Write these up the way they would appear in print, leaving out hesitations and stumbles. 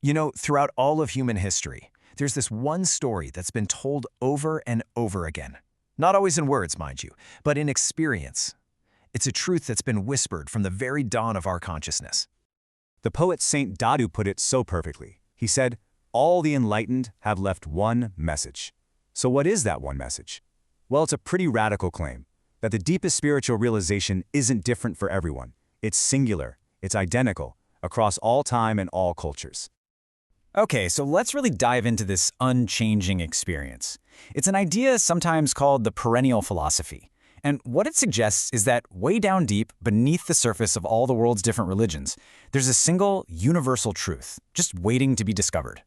You know, throughout all of human history, there's this one story that's been told over and over again. Not always in words, mind you, but in experience. It's a truth that's been whispered from the very dawn of our consciousness. The poet Saint Dadu put it so perfectly. He said, "All the enlightened have left one message." So what is that one message? Well, it's a pretty radical claim, that the deepest spiritual realization isn't different for everyone. It's singular, it's identical, across all time and all cultures. Okay, so let's really dive into this unchanging experience. It's an idea sometimes called the perennial philosophy. And what it suggests is that way down deep, beneath the surface of all the world's different religions, there's a single, universal truth, just waiting to be discovered.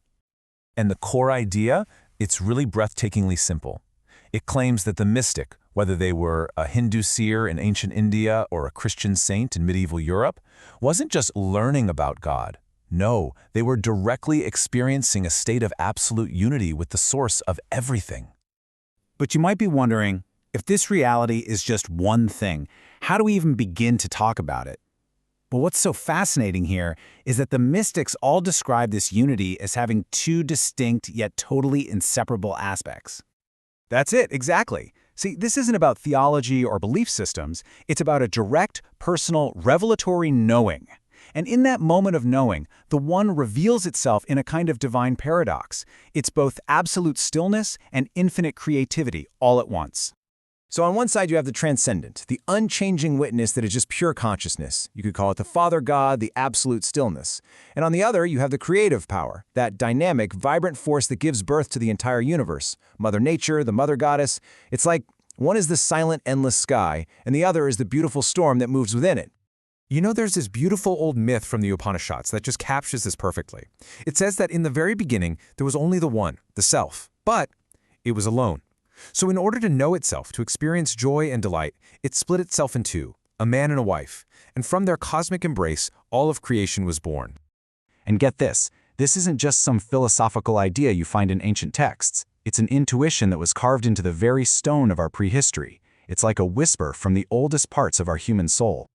And the core idea? It's really breathtakingly simple. It claims that the mystic, whether they were a Hindu seer in ancient India or a Christian saint in medieval Europe, wasn't just learning about God. No, they were directly experiencing a state of absolute unity with the source of everything. But you might be wondering, if this reality is just one thing, how do we even begin to talk about it? Well, what's so fascinating here is that the mystics all describe this unity as having two distinct yet totally inseparable aspects. That's it, exactly. See, this isn't about theology or belief systems. It's about a direct, personal, revelatory knowing. And in that moment of knowing, the one reveals itself in a kind of divine paradox. It's both absolute stillness and infinite creativity all at once. So on one side you have the transcendent, the unchanging witness that is just pure consciousness. You could call it the Father God, the absolute stillness. And on the other, you have the creative power, that dynamic, vibrant force that gives birth to the entire universe. Mother Nature, the Mother Goddess. It's like one is the silent, endless sky, and the other is the beautiful storm that moves within it. You know, there's this beautiful old myth from the Upanishads that just captures this perfectly. It says that in the very beginning, there was only the one, the self, but it was alone. So in order to know itself, to experience joy and delight, it split itself in two, a man and a wife, and from their cosmic embrace, all of creation was born. And get this isn't just some philosophical idea you find in ancient texts. It's an intuition that was carved into the very stone of our prehistory. It's like a whisper from the oldest parts of our human soul.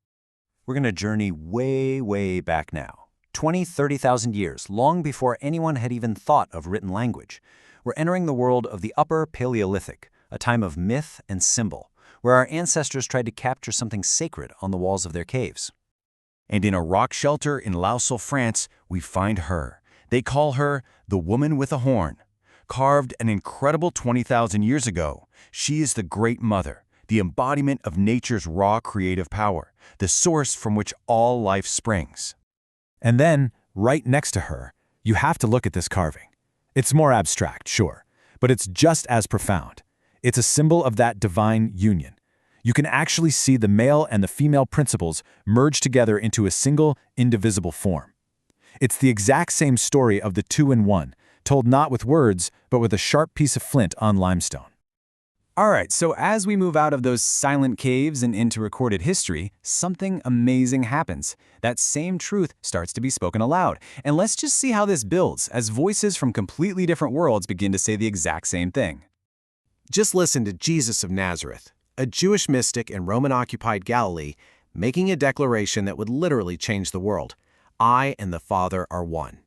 We're going to journey way, way back now. 20, 30,000 years, long before anyone had even thought of written language. We're entering the world of the Upper Paleolithic, a time of myth and symbol, where our ancestors tried to capture something sacred on the walls of their caves. And in a rock shelter in Lausel, France, we find her. They call her the Woman with a Horn. Carved an incredible 20,000 years ago, she is the Great Mother, the embodiment of nature's raw creative power, the source from which all life springs. And then, right next to her, you have to look at this carving. It's more abstract, sure, but it's just as profound. It's a symbol of that divine union. You can actually see the male and the female principles merge together into a single, indivisible form. It's the exact same story of the two in one, told not with words, but with a sharp piece of flint on limestone. All right, so as we move out of those silent caves and into recorded history, something amazing happens. That same truth starts to be spoken aloud. And let's just see how this builds as voices from completely different worlds begin to say the exact same thing. Just listen to Jesus of Nazareth, a Jewish mystic in Roman-occupied Galilee, making a declaration that would literally change the world. I and the Father are one.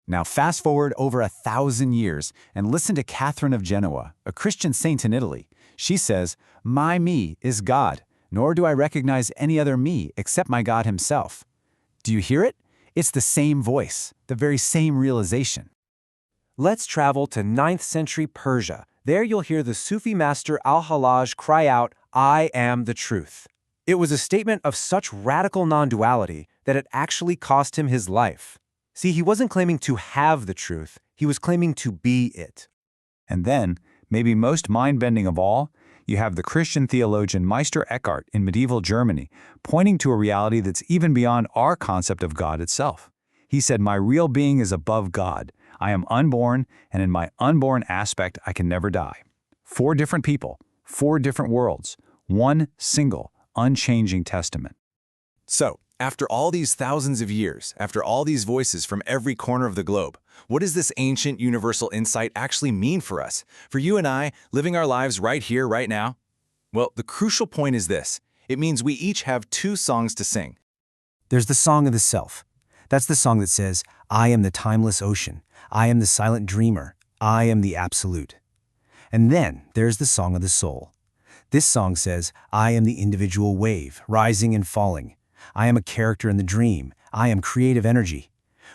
Now fast forward over 1,000 years and listen to Catherine of Genoa, a Christian saint in Italy. She says, "My me is God, nor do I recognize any other me except my God himself." Do you hear it? It's the same voice, the very same realization. Let's travel to 9th century Persia. There you'll hear the Sufi master Al-Hallaj cry out, "I am the truth." It was a statement of such radical non-duality that it actually cost him his life. See, he wasn't claiming to have the truth, he was claiming to be it. And then, maybe most mind-bending of all, you have the Christian theologian Meister Eckhart in medieval Germany, pointing to a reality that's even beyond our concept of God itself. He said, "My real being is above God. I am unborn, and in my unborn aspect I can never die." 4 different people, 4 different worlds, one single, unchanging testament. So, after all these thousands of years, after all these voices from every corner of the globe, what does this ancient universal insight actually mean for us, for you and I, living our lives right here, right now? Well, the crucial point is this. It means we each have 2 songs to sing. There's the song of the self. That's the song that says, I am the timeless ocean. I am the silent dreamer. I am the absolute. And then there's the song of the soul. This song says, I am the individual wave, rising and falling. I am a character in the dream. I am creative energy.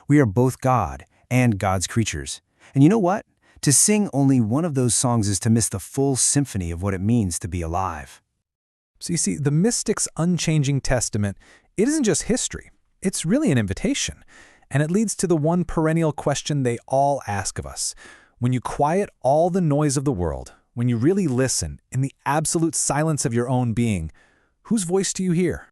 We are both God and God's creatures. And you know what? To sing only one of those songs is to miss the full symphony of what it means to be alive. So you see, the mystic's unchanging testament, it isn't just history. It's really an invitation. And it leads to the one perennial question they all ask of us. When you quiet all the noise of the world, when you really listen in the absolute silence of your own being, whose voice do you hear?